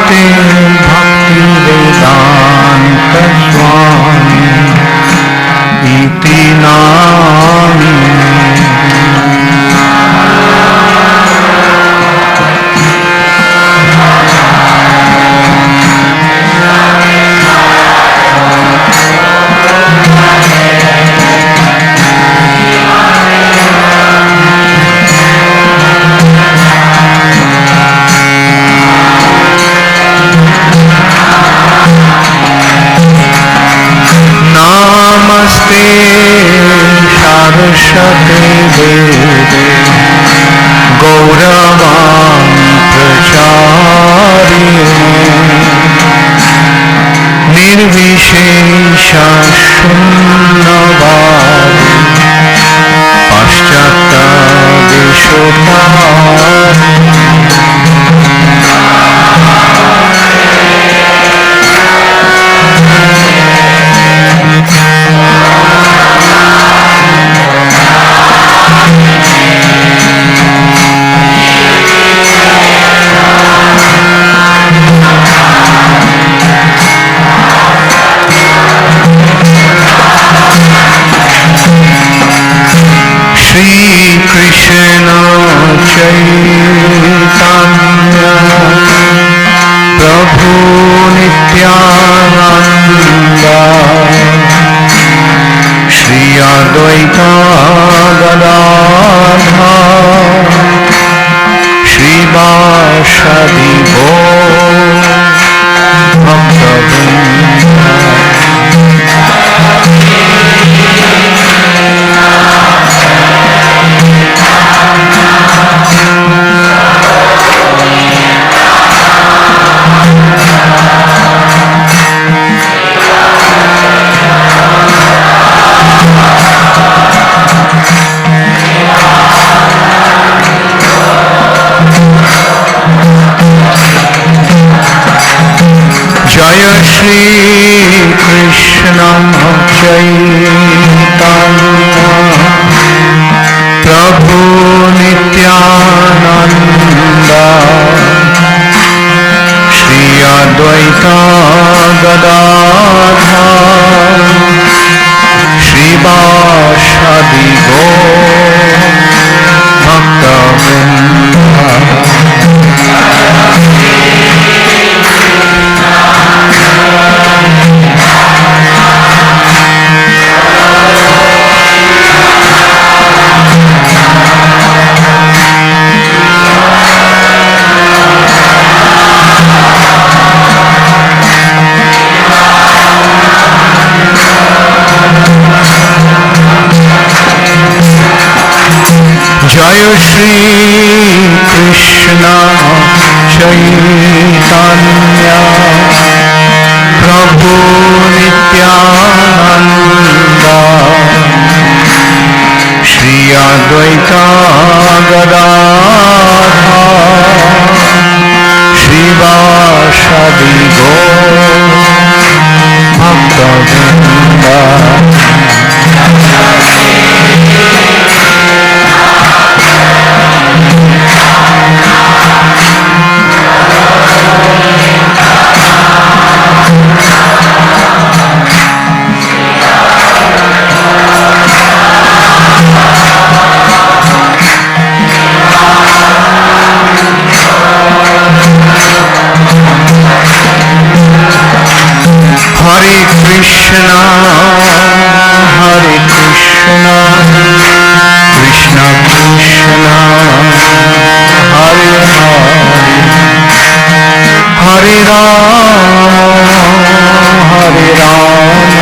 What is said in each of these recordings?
Namaste Bhaktivedanta Swami Iti Namine. Namaste Saraswate Deve Gauravani Pracharine Nirvishesha Shunnavadi Paschata Vishotari. Krishna Chaitanya Prabhu Nityananda Shri Advaita Gadadhara Shri Vasadi Gaur Bhakta-vrinda. Jaya Shri Krishna Chaitanya Prabhu Nityananda Shri Advaita Gadadhara Shri Vasadi Gaur Bhakta-vrinda. Jaya Shri Krishna Chaitanya Prabhu Nityananda Shri Advaita Gadadhara Shri Vasadi Gaur Bhakta-vrinda. Hare Krishna, Krishna Krishna, Hare Hare, Hare Rama, Rama Rama, Hare Hare.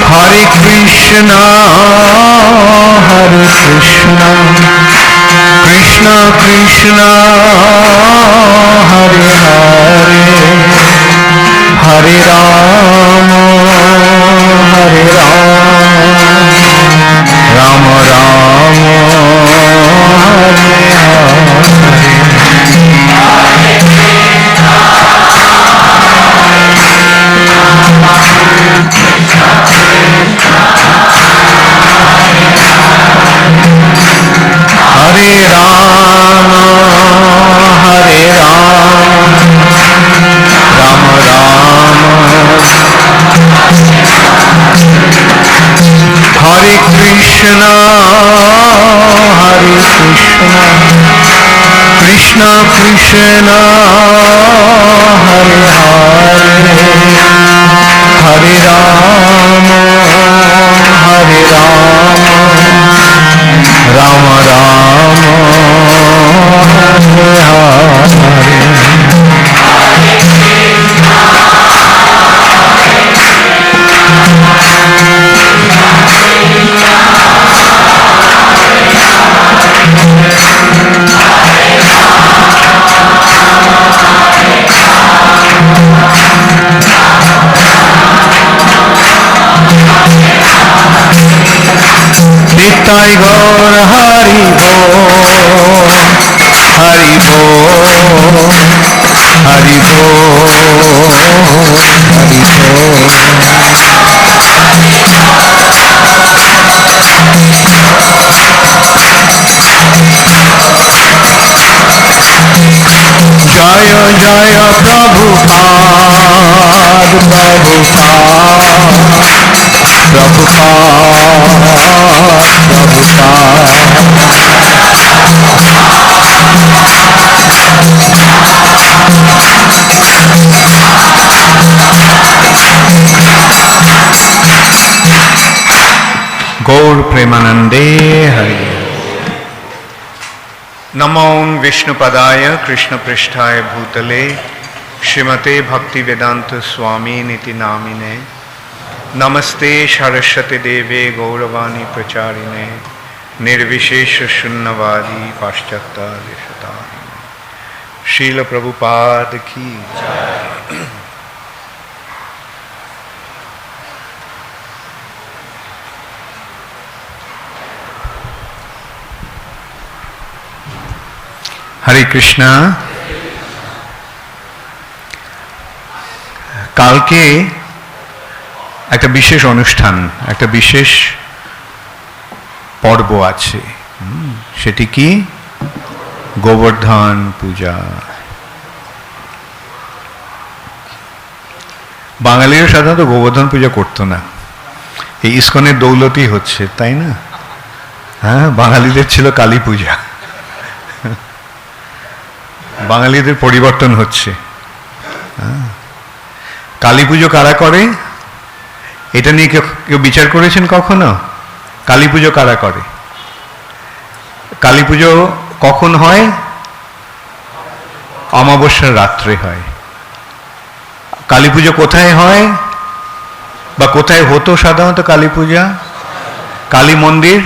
Hare Krishna, Hare Krishna, Krishna Krishna, Hare Hare, Hare Rama, Hare Rama, Rama Rama, Hare Rama, Hare Rama, Hare Krishna, Hare Krishna, Krishna Krishna, Hare Hare, Hare Rama, Hare Rama, Rama Rama, Hare Nitai Gaur Hari Bo, Hari Bo, Hari Bo, Jaya Jaya Prabhupada, Gaur Premanande Hari. Namo Vishnupadaya Krishna Prishtaya Bhutale Srimate Bhakti Vedanta Swami Niti Namine Namaste Saraswati Deve Gauravani Pracharine Nirvishesha Shunnavadi Paschata Deshatani Srila Prabhupada Ki Jai. হরে কৃষ্ণ। কালকে একটা বিশেষ অনুষ্ঠান, একটা বিশেষ পর্ব আছে, সেটি কি? গোবর্ধন পূজা। বাঙালিরা সাধারণত গোবর্ধন পূজা করতো না, এই ইস্কনের দৌলতই হচ্ছে, তাই না? হ্যাঁ, বাঙালিদের ছিল কালী পূজা, বাঙালিদের পরিবর্তন হচ্ছে। কালী পুজো কারা করে এটা নিয়ে কেউ বিচার করেছেন কখনো? কালী পুজো কারা করে? কালী পুজো কখন হয়? অমাবস্যার রাত্রে হয়। কালী পুজো কোথায় হয় বা কোথায় হতো সাধারণত কালী পূজা? কালী মন্দির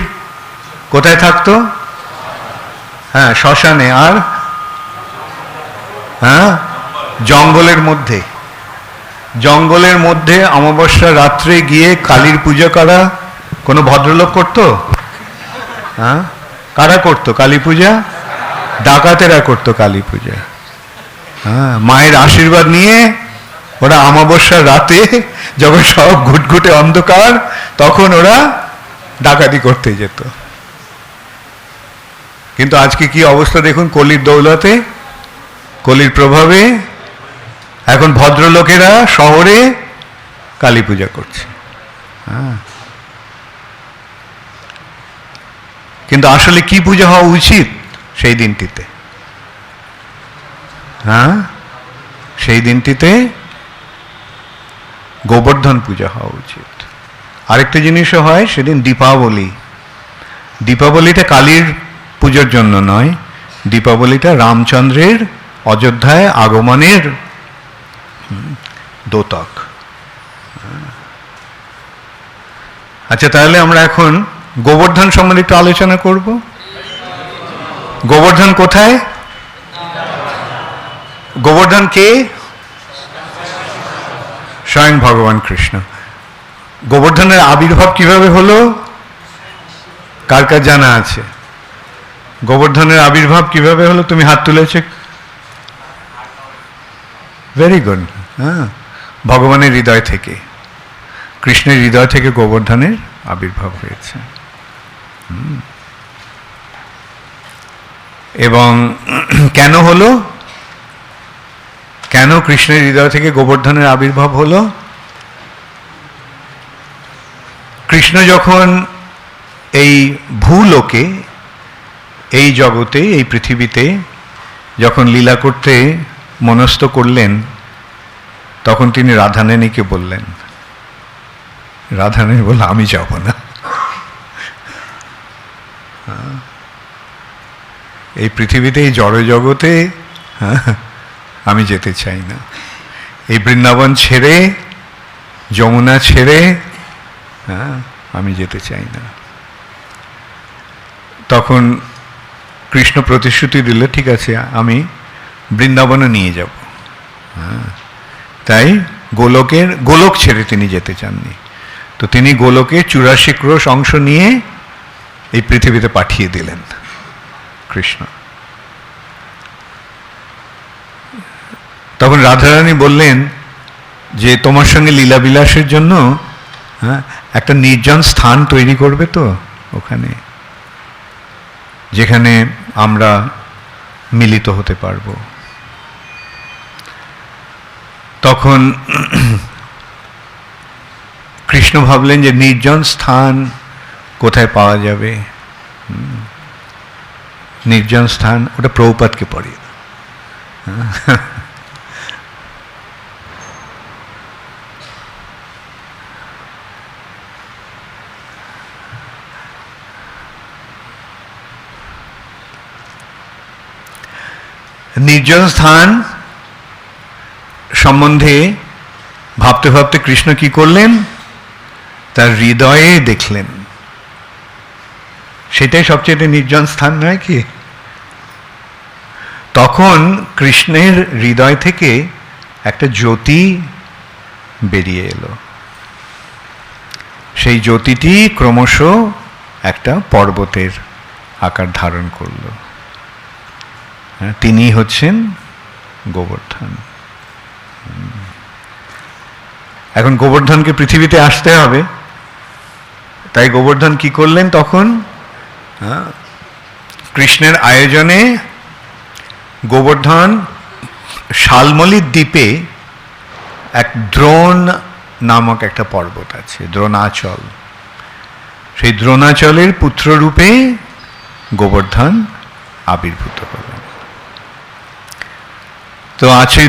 কোথায় থাকতো? হ্যাঁ, শ্মশানে। আর হ্যাঁ, জঙ্গলের মধ্যে। জঙ্গলের মধ্যে অমাবস্যার রাত্রে গিয়ে কালীর পূজা করা কোনো ভদ্রলোক করতো? হ্যাঁ, কারা করতো কালী পূজা? ডাকাতেরা করতো কালী পূজা। হ্যাঁ, মায়ের আশীর্বাদ নিয়ে ওরা অমাবস্যার রাতে যখন সব ঘুটঘুটে অন্ধকার, তখন ওরা ডাকাতি করতে যেত। কিন্তু আজকে কি অবস্থা দেখুন, কলির দৌলতে, কলির প্রভাবে এখন ভদ্রলোকেরা শহরে কালী পূজা করছে। হ্যাঁ, কিন্তু আসলে কি পূজা হওয়া উচিত সেই দিনটিতে? হ্যাঁ, সেই দিনটিতে গোবর্ধন পূজা হওয়া উচিত। আরেকটা জিনিসও হয় সেদিন, দীপাবলি। দীপাবলিটা কালীর পুজোর জন্য নয়, দীপাবলিটা রামচন্দ্রের অযোধ্যায় আগমনের দ্যোতক। আচ্ছা, তাহলে আমরা এখন গোবর্ধন সম্বন্ধে একটু আলোচনা করব। গোবর্ধন কোথায়? গোবর্ধন কে? স্বয়ং ভগবান কৃষ্ণ। গোবর্ধনের আবির্ভাব কিভাবে হলো? কার কার জানা আছে? গোবর্ধনের আবির্ভাব কিভাবে হলো? তুমি হাত তুলেছ। Very good. হ্যাঁ, ভগবানের হৃদয় থেকে, কৃষ্ণের হৃদয় থেকে গোবর্ধনের আবির্ভাব হয়েছে। এবং কেন হলো? কেন কৃষ্ণের হৃদয় থেকে গোবর্ধনের আবির্ভাব হলো? কৃষ্ণ যখন এই ভূলোকে, এই জগতে, এই পৃথিবীতে যখন লীলা করতে মনস্থ করলেন, তখন তিনি রাধারানীকে বললেন। রাধারানী বলল, আমি যাব না, এই পৃথিবীতে, এই জড় জগতে আমি যেতে চাই না। এই বৃন্দাবন ছেড়ে, যমুনা ছেড়ে আমি যেতে চাই না। তখন কৃষ্ণ প্রতিশ্রুতি দিল, ঠিক আছে, আমি বৃন্দাবনে নিয়ে যাব। তাই গোলক ছেড়ে তিনি যেতে চাননি। তো তিনি গোলকে 84 ক্রোশ অংশ নিয়ে এই পৃথিবীতে পাঠিয়ে দিলেন কৃষ্ণ। তখন রাধারানী বললেন যে তোমার সঙ্গে লীলাবিলাসের জন্য একটা নির্জন স্থান তৈরি করবে তো ওখানে, যেখানে আমরা মিলিত হতে পারবো। তখন কৃষ্ণ ভাবলেন যে নির্জন স্থান কোথায় পাওয়া যাবে? নির্জন স্থান, ওটা প্রভুপাদকে পড়ে। নির্জন স্থান সম্বন্ধে ভাবতে ভাবতে কৃষ্ণ কি করলেন? তার হৃদয়ে দেখলেন। সেটাই সবচেয়ে নির্জন স্থান নয় কি? তখন কৃষ্ণের হৃদয় থেকে একটা জ্যোতি বেরিয়ে এলো। সেই জ্যোতিটি ক্রমশ একটা পর্বতের আকার ধারণ করল। তিনি হচ্ছেন গোবর্ধন। এখন গোবর্ধনকে পৃথিবীতে আসতে হবে, তাই গোবর্ধন কি করলেন? তখন কৃষ্ণের আয়োজনে গোবর্ধন শালমলী দ্বীপে এক দ্রোণ নামক একটা পর্বত আছে, দ্রোণাচল। সেই দ্রোণাচলের পুত্ররূপে গোবর্ধন আবির্ভূত হলেন। তো আছে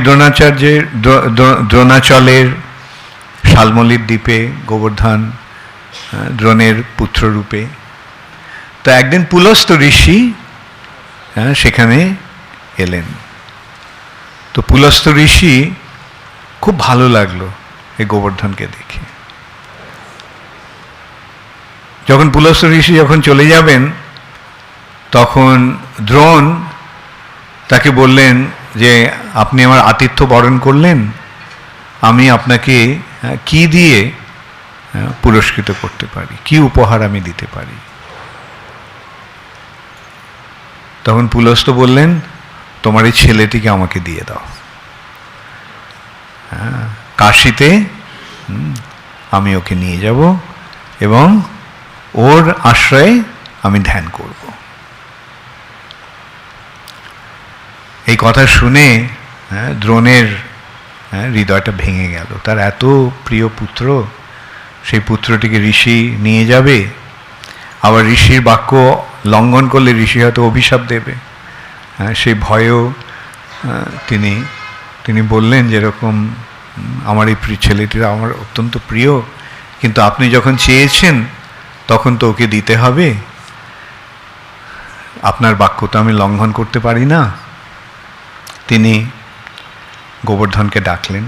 দ্রোণাচলের শালমলীর দ্বীপে গোবর্ধন দ্রোণের পুত্ররূপে। তো একদিন পুলস্ত ঋষি সেখানে এলেন। তো পুলস্ত ঋষি খুব ভালো লাগলো এই গোবর্ধনকে দেখে। যখন পুলস্ত ঋষি যখন চলে যাবেন, তখন দ্রোণ তাকে বললেন যে আপনি আমার আতিথ্য বরণ করলেন, আমি আপনাকে কি দিয়ে পুরস্কৃত করতে পারি, কি উপহার আমি দিতে পারি? তখন পুলস্ত বললেন, তোমার এই ছেলেটিকে আমাকে দিয়ে দাও। কাশীতে আমি ওকে নিয়ে যাব এবং ওর আশ্রয়ে আমি ধ্যান করব। এই কথা শুনে দ্রোণের হৃদয়টা ভেঙে গেল। তার এত প্রিয় পুত্র, সেই পুত্রটিকে ঋষি নিয়ে যাবে, আবার ঋষির বাক্য লঙ্ঘন করলে ঋষি হয়তো অভিশাপ দেবে। সেই ভয়েও তিনি বললেন যেরকম আমার এই ছেলেটিরা আমার অত্যন্ত প্রিয়, কিন্তু আপনি যখন চেয়েছেন তখন তো ওকে দিতে হবে, আপনার বাক্য তো আমি লঙ্ঘন করতে পারি না। তিনি গোবর্ধনকে ডাকলেন,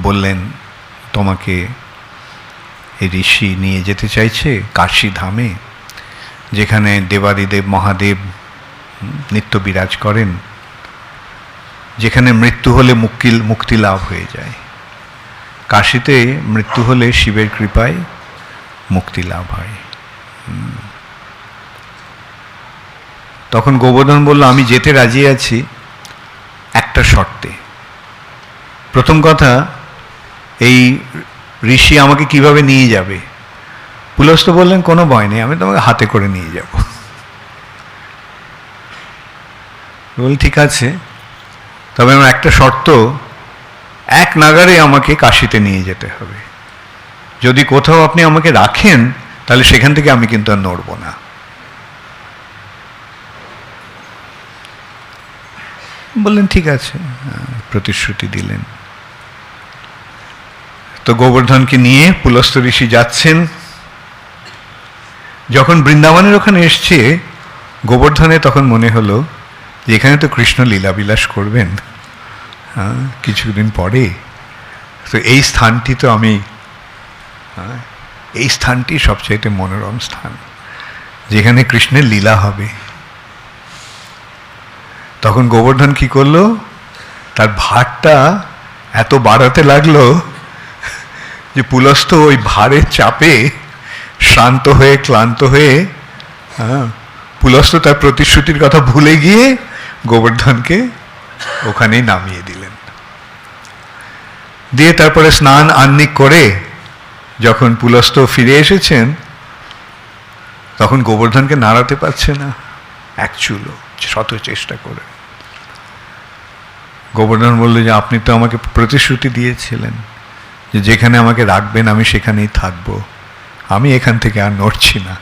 বললেন তোমাকে এই ঋষি নিয়ে যেতে চাইছে কাশী ধামে, যেখানে দেবাদিদেব মহাদেব নিত্য বিরাজ করেন, যেখানে মৃত্যু হলে মুক্তি লাভ হয়ে যায়। কাশীতে মৃত্যু হলে শিবের কৃপায় মুক্তি লাভ হয়। তখন গোবর্ধন বলল, আমি যেতে রাজি আছি একটা শর্তে। প্রথম কথা, এই ঋষি আমাকে কিভাবে নিয়ে যাবে? পুলস্ত্য বললেন, কোনো ভয় নেই, আমি তোমাকে হাতে করে নিয়ে যাব। বল ঠিক আছে, তবে আমার একটা শর্ত, এক নাগারে আমাকে কাশীতে নিয়ে যেতে হবে। যদি কোথাও আপনি আমাকে রাখেন তাহলে সেখান থেকে আমি কিন্তু আর নড়ব না। বললেন ঠিক আছে, প্রতিশ্রুতি দিলেন। তো গোবর্ধনকে নিয়ে পুলস্ত্য ঋষি যাচ্ছেন। যখন বৃন্দাবনের ওখানে এসছে গোবর্ধনে, তখন মনে হলো যে এখানে তো কৃষ্ণ লীলাবিলাস করবেন কিছুদিন পরে, তো এই স্থানটি তো আমি এই স্থানটি সবচাইতে মনোরম স্থান, যেখানে কৃষ্ণের লীলা হবে। তখন গোবর্ধন কি করলো, তার ভারটা এত বাড়াতে লাগলো যে পুলস্ত্য ওই ভারের চাপে শ্রান্ত হয়ে ক্লান্ত হয়ে পুলস্ত্য তার প্রতিশ্রুতির কথা ভুলে গিয়ে গোবর্ধনকে ওখানেই নামিয়ে দিলেন। দিয়ে তারপরে স্নান আহ্নিক করে যখন পুলস্ত্য ফিরে এসেছেন, তখন গোবর্ধনকে নাড়াতে পারছে না এক চুলো, শত চেষ্টা করে। গোবর্ধন বলল যে আপনি তো আমাকে প্রতিশ্রুতি দিয়েছিলেন যে যেখানে আমাকে রাখবেন আমি সেখানেই থাকবো, আমি এখান থেকে আর নড়ছি না।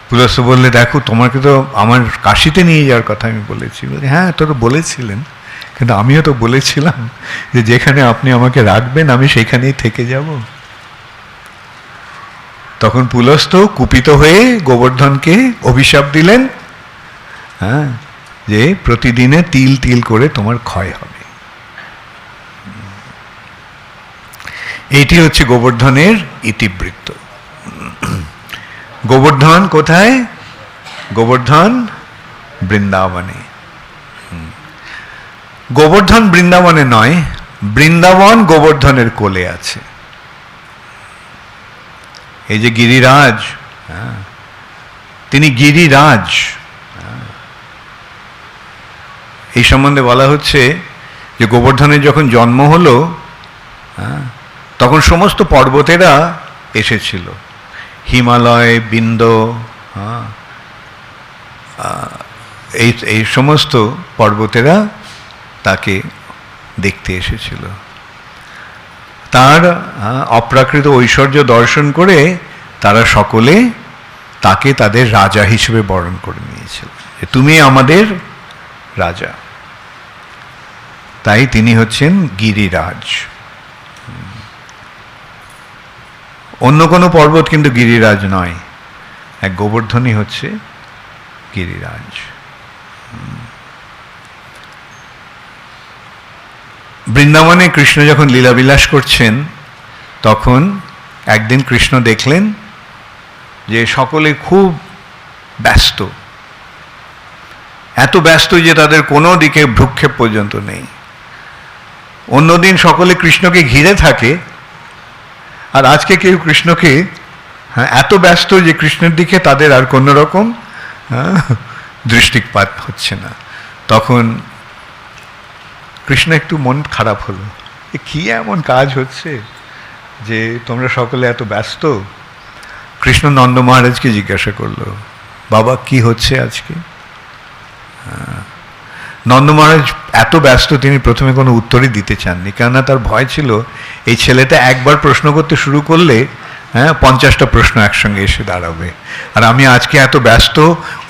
পুলস্ত্য বললে, দেখো তোমাকে তো আমার কাশীতে নিয়ে যাওয়ার কথা আমি বলেছি। হ্যাঁ, তো বলেছিলেন, কিন্তু আমিও তো বলেছিলাম যে যেখানে আপনি আমাকে রাখবেন আমি সেখানেই থেকে যাব। তখন পুলস্ত্য কুপিত হয়ে গোবর্ধনকে অভিশাপ দিলেন, হ্যাঁ, যে প্রতিদিনে তিল তিল করে তোমার ক্ষয় হবে। এইটি হচ্ছে গোবর্ধনের ইতিবৃত্ত। গোবর্ধন কোথায়? গোবর্ধন বৃন্দাবনে। গোবর্ধন বৃন্দাবনে নয়, বৃন্দাবন গোবর্ধনের কোলে আছে। এই যে গিরিরাজ, তিনি গিরিরাজ। এই সম্বন্ধে বলা হচ্ছে যে গোবর্ধনের যখন জন্ম হলো তখন সমস্ত পর্বতেরা এসেছিল, হিমালয়, বিন্ধ্য, এই সমস্ত পর্বতেরা তাকে দেখতে এসেছিল। তার অপ্রাকৃত ঐশ্বর্য দর্শন করে তারা সকলে তাকে তাদের রাজা হিসেবে বরণ করে নিয়েছিল, যে তুমি আমাদের রাজা। তাই তিনি হচ্ছেন গিরিরাজ। অন্য কোনো পর্বত কিন্তু গিরিরাজ নয়, এক গোবর্ধনই হচ্ছে গিরিরাজ। বৃন্দাবনে কৃষ্ণ যখন লীলাবিলাস করছেন তখন একদিন কৃষ্ণ দেখলেন যে সকলে খুব ব্যস্ত, এত ব্যস্ত যে তাদের কোনো দিকে ভ্রুক্ষেপ পর্যন্ত নেই। অন্যদিন সকলে কৃষ্ণকে ঘিরে থাকে, আর আজকে কেউ কৃষ্ণকে এত ব্যস্ত যে কৃষ্ণের দিকে তাদের আর কোনো রকম দৃষ্টিপাত হচ্ছে না। তখন কৃষ্ণ একটু মন খারাপ হলো, কি এমন কাজ হচ্ছে যে তোমরা সকলে এত ব্যস্ত? কৃষ্ণ নন্দ মহারাজকে জিজ্ঞাসা করলো, বাবা কি হচ্ছে আজকে? নন্দ মহারাজ এত ব্যস্ত, তিনি প্রথমে কোনো উত্তরই দিতে চাননি, কেননা তার ভয় ছিল এই ছেলেটা একবার প্রশ্ন করতে শুরু করলে 50টা প্রশ্ন একসঙ্গে এসে দাঁড়াবে, আর আমি আজকে এত ব্যস্ত,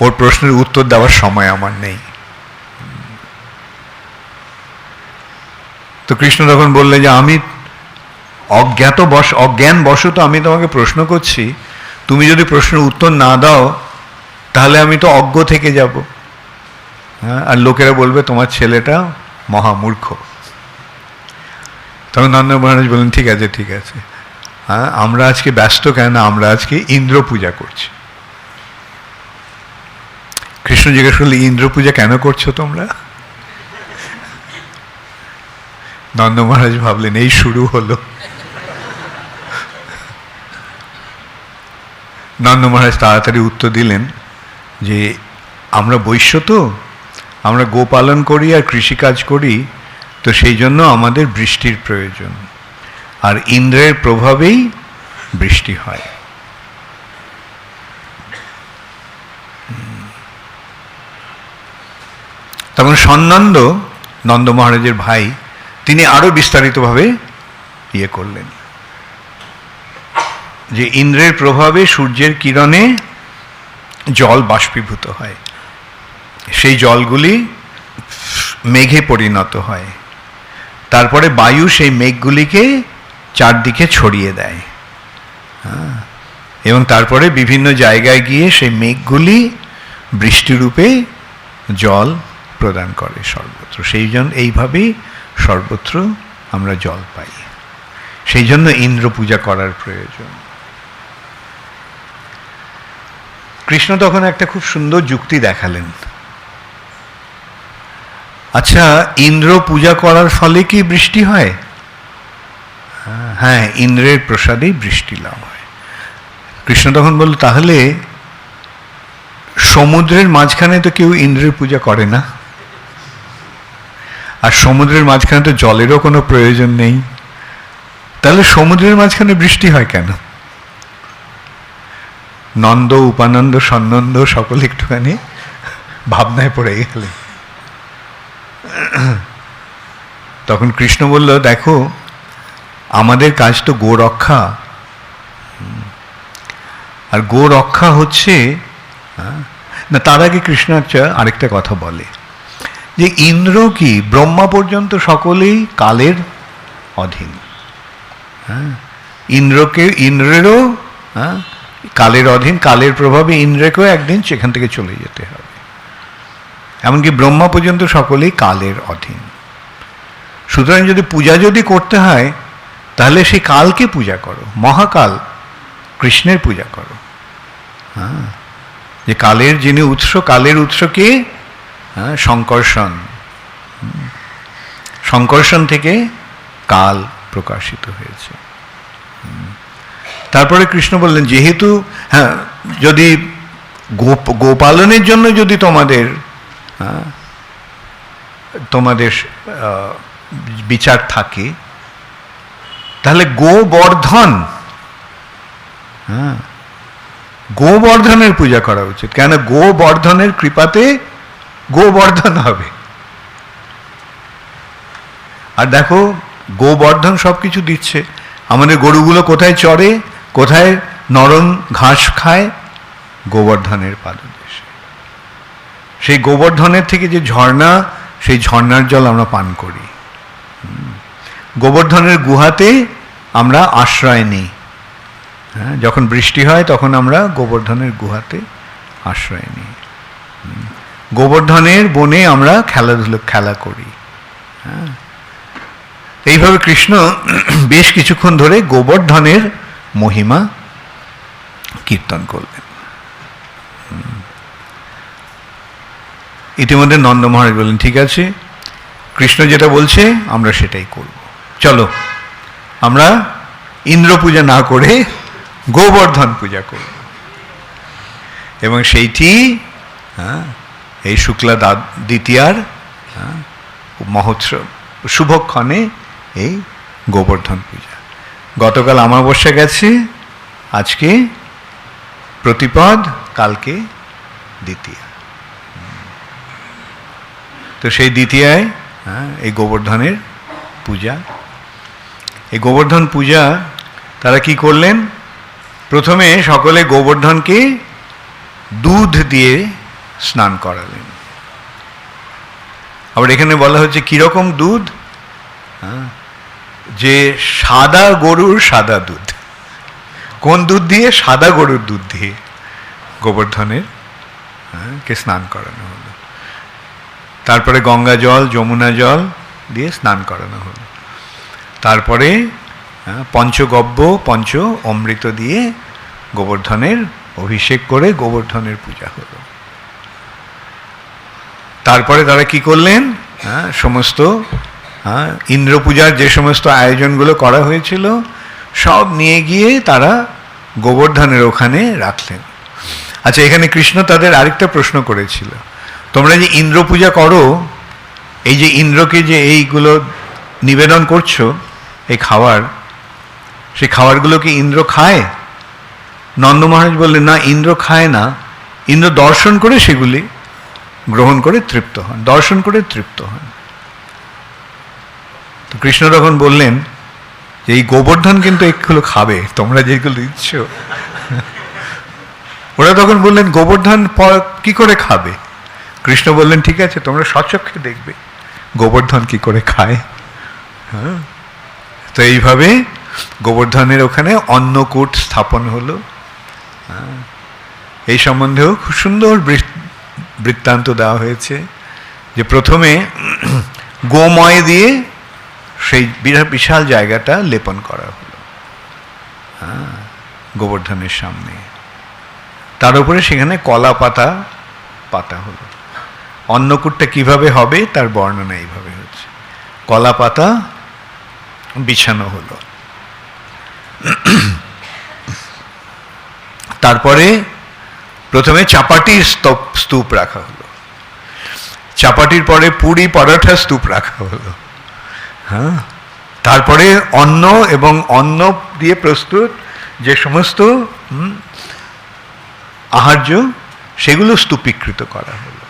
ওর প্রশ্নের উত্তর দেওয়ার সময় আমার নেই। তো কৃষ্ণ তখন বললে যে আমি অজ্ঞানবশত আমি তোমাকে প্রশ্ন করছি, তুমি যদি প্রশ্নের উত্তর না দাও তাহলে আমি তো অজ্ঞ থেকে যাব, হ্যাঁ, আর লোকেরা বলবে তোমার ছেলেটা মহামূর্খ। তখন নন্দ মহারাজ বললেন ঠিক আছে ঠিক আছে, হ্যাঁ আমরা আজকে ব্যস্ত কেন, আমরা আজকে ইন্দ্র পূজা করছি। কৃষ্ণ জিজ্ঞেস করলে ইন্দ্র পূজা কেন করছো তোমরা? নন্দ মহারাজ ভাবলেন এই শুরু হলো। নন্দ মহারাজ তাড়াতাড়ি উত্তর দিলেন যে আমরা বৈশ্য, তো আমরা গোপালন করি আর কৃষিকাজ করি, তো সেই জন্য আমাদের বৃষ্টির প্রয়োজন, আর ইন্দ্রের প্রভাবেই বৃষ্টি হয়। তখন সন্নন্দ, নন্দ মহারাজের ভাই, তিনি আরো বিস্তারিতভাবে ইয়ে করলেন যে ইন্দ্রের প্রভাবে সূর্যের কিরণে জল বাষ্পীভূত হয়, সেই জলগুলি মেঘে পরিণত হয়, তারপরে বায়ু সেই মেঘগুলিকে চারদিকে ছড়িয়ে দেয়, এবং তারপরে বিভিন্ন জায়গায় গিয়ে সেই মেঘগুলি বৃষ্টিরূপে জল প্রদান করে সর্বত্র। সেই জন্য এইভাবেই সর্বত্র আমরা জল পাই, সেই জন্য ইন্দ্র পূজা করার প্রয়োজন। কৃষ্ণ তখন একটা খুব সুন্দর যুক্তি দেখালেন। আচ্ছা, ইন্দ্র পূজা করার ফলে কি বৃষ্টি হয়? হ্যাঁ, ইন্দ্রের প্রসাদেই বৃষ্টি লাভ হয়। কৃষ্ণ তখন বলল তাহলে সমুদ্রের মাঝখানে তো কেউ ইন্দ্রের পূজা করে না, আর সমুদ্রের মাঝখানে তো জলেরও কোনো প্রয়োজন নেই, তাহলে সমুদ্রের মাঝখানে বৃষ্টি হয় কেন? নন্দ, উপানন্দ, সন্নন্দ সকলে একটুখানি ভাবনায় পড়ে গেলেন। তখন কৃষ্ণ বলল দেখো, আমাদের কাজ তো গো রক্ষা, আর গো রক্ষা হচ্ছে না। তার আগে কৃষ্ণ আরেকটা কথা বলে যে ইন্দ্র কি ব্রহ্মা পর্যন্ত সকলেই কালের অধীন। হ্যাঁ, ইন্দ্রেরও কালের অধীন, কালের প্রভাবে ইন্দ্রকেও একদিন সেখান থেকে চলে যেতে হবে। এমনকি ব্রহ্মা পর্যন্ত সকলেই কালের অধীন। সুতরাং যদি পূজা যদি করতে হয় তাহলে সেই কালকে পূজা করো, মহাকাল কৃষ্ণের পূজা করো। হ্যাঁ, যে কালের যিনি উৎস, কালের উৎস কে? সংকর্ষণ। সংকর্ষণ থেকে কাল প্রকাশিত হয়েছে। তারপরে কৃষ্ণ বললেন যেহেতু হ্যাঁ, যদি গোপালনের জন্য যদি তোমাদের বিচার থাকে, তাহলে গোবর্ধন, হ্যাঁ, গোবর্ধনের পূজা করা উচিত। কেন? গোবর্ধনের কৃপাতে গোবর্ধন হবে। আর দেখো, গোবর্ধন সবকিছু দিচ্ছে। আমাদের গরুগুলো কোথায় চড়ে, কোথায় নরম ঘাস খায়? গোবর্ধনের পাদদেশে। সেই গোবর্ধনের থেকে যে ঝর্ণা, সেই ঝর্ণার জল আমরা পান করি। গোবর্ধনের গুহাতে আমরা আশ্রয় নিই। হ্যাঁ, যখন বৃষ্টি হয় তখন আমরা গোবর্ধনের গুহাতে আশ্রয় নিই। গোবর্ধনের বনে আমরা খেলা করি। হ্যাঁ, এইভাবে কৃষ্ণ বেশ কিছুক্ষণ ধরে গোবর্ধনের মহিমা কীর্তন করলেন। ইতিমধ্যে নন্দ মহারাজ বললেন ঠিক আছে, কৃষ্ণ যেটা বলছে আমরা সেটাই করব, চলো আমরা ইন্দ্র পূজা না করে গোবর্ধন পূজা করব। এবং সেইটি এই শুক্লা দ্বিতীয়ার মহোৎসব শুভক্ষণে এই গোবর্ধন পূজা। গতকাল অমাবস্যা গেছে, আজকে প্রতিপদ, কালকে দ্বিতীয়া। তো সেই দ্বিতীয়ায় এই গোবর্ধনের পূজা। এই গোবর্ধন পূজা তারা কি করলেন? প্রথমে সকলে গোবর্ধনকে দুধ দিয়ে স্নান করালেন। আবার এখানে বলা হচ্ছে কিরকম দুধ? যে সাদা গরুর সাদা দুধ। কোন দুধ দিয়ে? সাদা গরুর দুধ দিয়ে গোবর্ধনের কে স্নান করানো হলো। তারপরে গঙ্গা জল, যমুনা জল দিয়ে স্নান করানো হলো। তারপরে পঞ্চগব্য, পঞ্চ অমৃত দিয়ে গোবর্ধনের অভিষেক করে গোবর্ধনের পূজা হলো। তারপরে তারা কি করলেন, সমস্ত ইন্দ্র পূজার যে সমস্ত আয়োজনগুলো করা হয়েছিল সব নিয়ে গিয়ে তারা গোবর্ধনের ওখানে রাখলেন। আচ্ছা, এখানে কৃষ্ণ তাদের আরেকটা প্রশ্ন করেছিল, তোমরা যে ইন্দ্র পূজা করো, এই যে ইন্দ্রকে যে এইগুলো নিবেদন করছো, এই খাবার, সেই খাবারগুলো কি ইন্দ্র খায়? নন্দ মহারাজ বললেন, না, ইন্দ্র খায় না, ইন্দ্র দর্শন করে সেগুলি গ্রহণ করে তৃপ্ত হন, দর্শন করে তৃপ্ত হন। তো কৃষ্ণ তখন বললেন যে এই গোবর্ধন কিন্তু এগুলো খাবে, তোমরা যেগুলো দিচ্ছ। ওরা তখন বললেন, গোবর্ধন কি করে খাবে? কৃষ্ণ বললেন, ঠিক আছে, তোমরা স্বচক্ষে দেখবে গোবর্ধন কি করে খায়। হ্যাঁ, তো এইভাবে গোবর্ধনের ওখানে অন্নকূট স্থাপন হলো। এই সম্বন্ধেও খুব সুন্দর বৃত্তান্ত দেওয়া হয়েছে যে প্রথমে গোময় দিয়ে সেই বিশাল জায়গাটা লেপন করা হলো গোবর্ধনের সামনে, তার উপরে সেখানে কলা পাতা পাতা হলো। অন্নকূটটা কিভাবে হবে তার বর্ণনা এইভাবে হচ্ছে, কলা পাতা বিছানো হলো। তারপরে প্রথমে চাপাটির স্তূপ রাখা হলো, চাপাটির পরে পুরি পরাঠা স্তূপ রাখা হলো। হ্যাঁ, তারপরে অন্ন এবং অন্ন দিয়ে প্রস্তুত যে সমস্ত আহার্য সেগুলো স্তূপীকৃত করা হলো।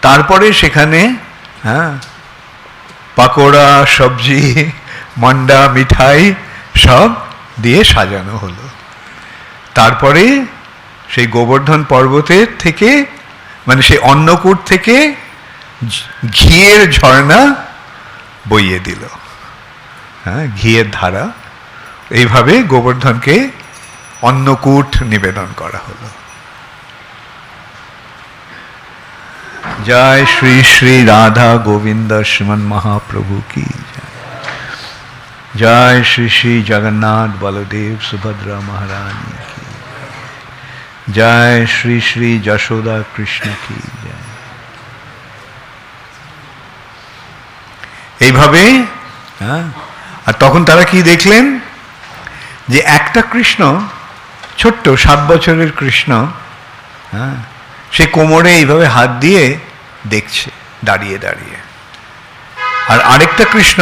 তারপরে সেখানে পাকোড়া, সবজি, মন্ডা, মিঠাই সব দিয়ে সাজানো হলো। তারপরে সেই গোবর্ধন পর্বতের থেকে, মানে সেই অন্নকূট থেকে ঘিয়ের ঝর্ণা বইয়ে দিল, ঘিয়ের ধারা। এইভাবে গোবর্ধনকে অন্নকূট নিবেদন করা হলো। জয় শ্রী শ্রী রাধা গোবিন্দ শ্রীমন মহাপ্রভু কি জয়। জয় শ্রী শ্রী জগন্নাথ বলদেব সুভদ্রা মহারানী কি জয়। শ্রী শ্রী যশোদা কৃষ্ণ কি জয়। এইভাবে আর তখন তারা কি দেখলেন যে একটা কৃষ্ণ, ছোট্ট 7 বছরের কৃষ্ণ, সে কোমরে এইভাবে হাত দিয়ে দেখছে দাঁড়িয়ে দাঁড়িয়ে। আর আরেকটা কৃষ্ণ,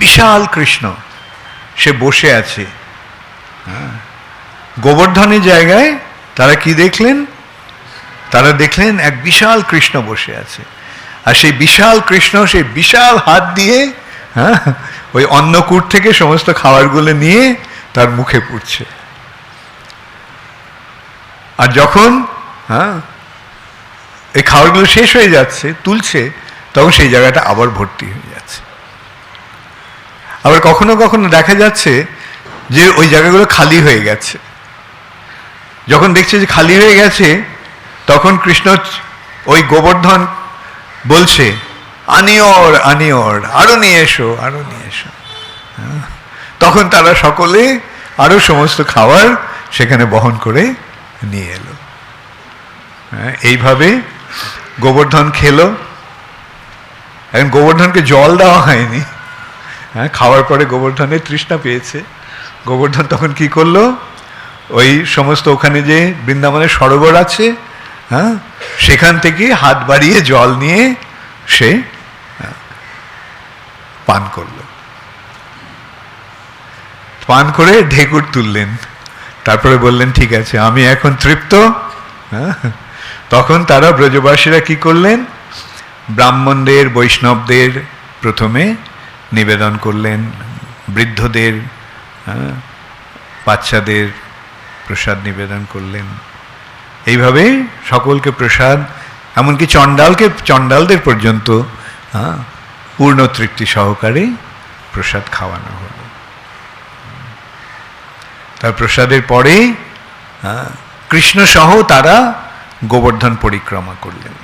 বিশাল কৃষ্ণ, সে বসে আছে গোবর্ধনের জায়গায়। তারা কি দেখলেন? তারা দেখলেন এক বিশাল কৃষ্ণ বসে আছে, আর সেই বিশাল কৃষ্ণ সেই বিশাল হাত দিয়ে ওই অন্নকূট থেকে সমস্ত খাবারগুলো নিয়ে তার মুখে পুড়ছে। আর যখন এই খাবারগুলো শেষ হয়ে যাচ্ছে, তুলছে, তখন সেই জায়গাটা আবার ভর্তি হয়ে যাচ্ছে। আবার কখনো কখনো দেখা যাচ্ছে যে ওই জায়গাগুলো খালি হয়ে গেছে। যখন দেখছে যে খালি হয়ে গেছে, তখন কৃষ্ণ ওই গোবর্ধন বলছে, আনিওর আনিওর, আরো নিয়ে এসো, আরো নিয়ে এসো। তখন তারা সকলে আরো সমস্ত খাবার সেখানে বহন করে নিয়ে এলো। এইভাবে গোবর্ধন খেলো। এখন গোবর্ধনকে জল দেওয়া হয়নি, খাওয়ার পরে গোবর্ধনের তৃষ্ণা পেয়েছে। গোবর্ধন তখন কি করলো, ওই সমস্ত ওখানে যে বৃন্দাবনের সরোবর আছে, সেখান থেকে হাত বাড়িয়ে জল নিয়ে সে পান করলো। পান করে ঢেকুর তুললেন, তারপরে বললেন, ঠিক আছে, আমি এখন তৃপ্ত। তখন তারা ব্রজবাসীরা কি করলেন, ব্রাহ্মণদের, বৈষ্ণবদের প্রথমে নিবেদন করলেন, বৃদ্ধদের, বাচ্চাদের প্রসাদ নিবেদন করলেন। এইভাবে সকলকে প্রসাদ, এমনকি চণ্ডালদের পর্যন্ত পূর্ণ তৃপ্তি সহকারে প্রসাদ খাওয়ানো হলো। তার প্রসাদের পরে কৃষ্ণ সহ তারা গোবর্ধন পরিক্রমা করলেন।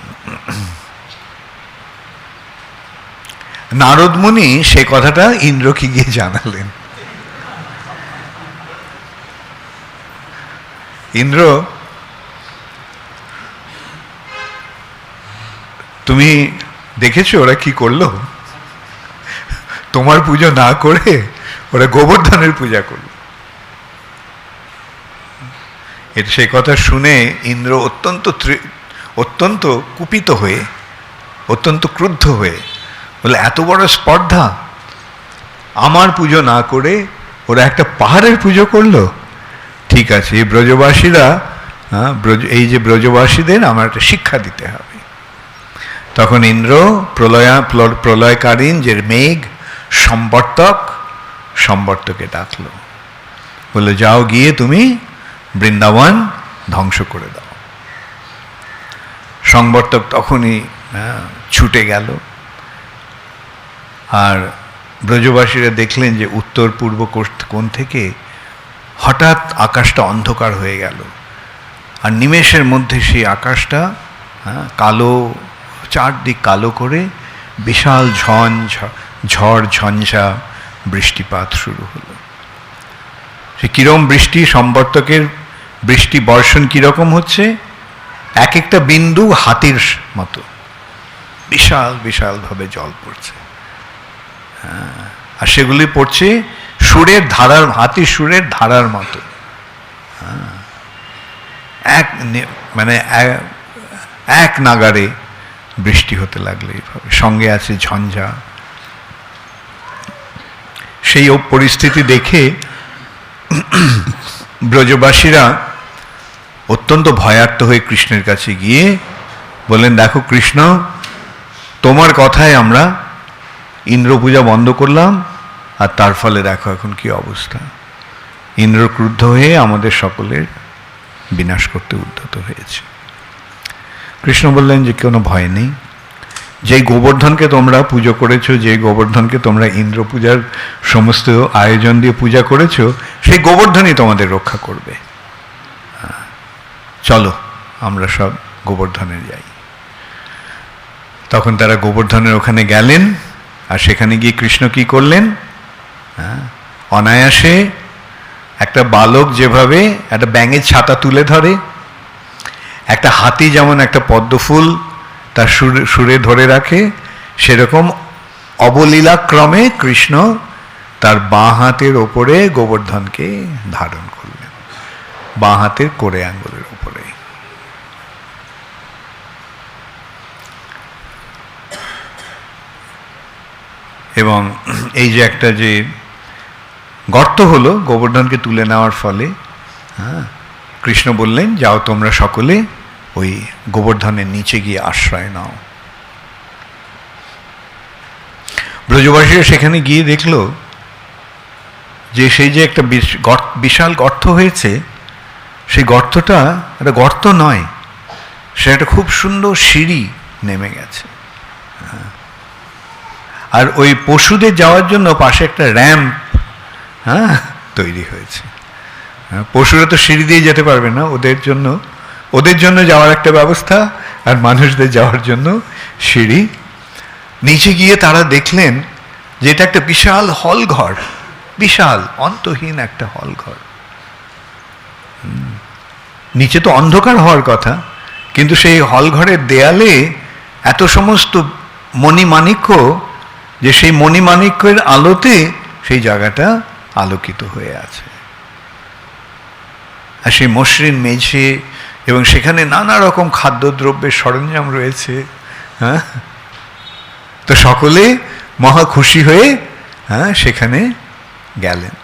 নারদ মুনি সে কথাটা ইন্দ্রকে গিয়ে জানালেন। ইন্দ্র, তুমি দেখেছো ওরা কি করলো? তোমার পুজো না করে ওরা গোবর্ধনের পূজা করলো। এটা সেই কথা শুনে ইন্দ্র অত্যন্ত কুপিত হয়ে, অত্যন্ত ক্রুদ্ধ হয়ে বলে, এত বড় স্পর্ধা, আমার পুজো না করে ওরা একটা পাহাড়ের পুজো করলো। ঠিক আছে, এই ব্রজবাসীরা, এই যে ব্রজবাসীদের আমার একটা শিক্ষা দিতে হবে। তখন ইন্দ্র প্রলয়কালীন যে মেঘ সম্বর্তকে ডাকলো, বলে যাও গিয়ে তুমি বৃন্দাবন ধ্বংস করে দাও। সম্বর্তক তখনই ছুটে গেল। আর ব্রজবাসীরা দেখলেন যে উত্তর পূর্ব কোণ থেকে হঠাৎ আকাশটা অন্ধকার হয়ে গেল, আর নিমেষের মধ্যে সেই আকাশটা কালো, চারদিক কালো করে বিশাল ঝড় ঝঞ্ঝা বৃষ্টিপাত শুরু হলো। সে কিরম বৃষ্টি, সম্বর্তকের বৃষ্টি বর্ষণ কিরকম হচ্ছে, এক একটা বিন্দু হাতির মতো বিশাল বিশালভাবে জল পড়ছে। আর সেগুলি পড়ছে সুরের ধারার, হাতির সুরের ধারার মতো। এক নাগারে বৃষ্টি হতে লাগলো এইভাবে, সঙ্গে আছে ঝঞ্ঝা। সেই পরিস্থিতি দেখে ব্রজবাসীরা অত্যন্ত ভয়ার্ত হয়ে কৃষ্ণের কাছে গিয়ে বললেন, দেখো কৃষ্ণ, তোমার কথায় আমরা ইন্দ্র পূজা বন্ধ করলাম, আর তার ফলে দেখো এখন কি অবস্থা। ইন্দ্র ক্রুদ্ধ হয়ে আমাদের সকলের বিনাশ করতে উদ্যত হয়েছে। কৃষ্ণ বললেন যে কোনো ভয় নেই, যেই গোবর্ধনকে তোমরা পুজো করেছো, যে গোবর্ধনকে তোমরা ইন্দ্র পূজার সমস্ত আয়োজন দিয়ে পূজা করেছো, সেই গোবর্ধনই তোমাদের রক্ষা করবে। চলো আমরা সব গোবর্ধনে যাই। তখন তারা গোবর্ধনের ওখানে গেলেন, আর সেখানে গিয়ে কৃষ্ণ কি করলেন, অনায়াসে একটা বালক যেভাবে একটা ব্যাঙের ছাতা তুলে ধরে, একটা হাতি যেমন একটা পদ্মফুল তার সুরে ধরে রাখে, সেরকম অবলীলাক্রমে কৃষ্ণ তার বাঁ হাতের ওপরে গোবর্ধনকে ধারণ করলেন, বাঁ হাতের কোড়ে আঙ্গুলের উপরে। এবং এই যে একটা যে গর্ত হলো গোবর্ধনকে তুলে নেওয়ার ফলে, কৃষ্ণ বললেন, যাও তোমরা সকলে ওই গোবর্ধনের নিচে গিয়ে আশ্রয় নাও। ব্রজবাসীরা সেখানে গিয়ে দেখল যে সেই যে একটা বিশাল গর্ত হয়েছে, সেই গর্তটা একটা গর্ত নয়, সে একটা খুব সুন্দর সিঁড়ি নেমে গেছে। আর ওই পশুদের যাওয়ার জন্য পাশে একটা র্যাম্প তৈরি হয়েছে। পশুরা তো সিঁড়ি দিয়ে যেতে পারবে না, ওদের জন্য যাওয়ার একটা ব্যবস্থা, আর মানুষদের যাওয়ার জন্য সিঁড়ি। নিচে গিয়ে তারা দেখলেন যে এটা একটা বিশাল হল ঘর, বিশাল অন্তহীন একটা হল ঘর। নিচে তো অন্ধকার হওয়ার কথা, কিন্তু সেই হল ঘরের দেয়ালে এত সমস্ত মণিমাণিক্য যে সেই মণিমাণিক্যের আলোতে সেই জায়গাটা আলোকিত হয়ে আছে। আর সেই মসৃণ মেঝে, এবং সেখানে নানা রকম খাদ্যদ্রব্যের সরঞ্জাম রয়েছে। তো সকলে মহা খুশি হয়ে সেখানে গেলেন।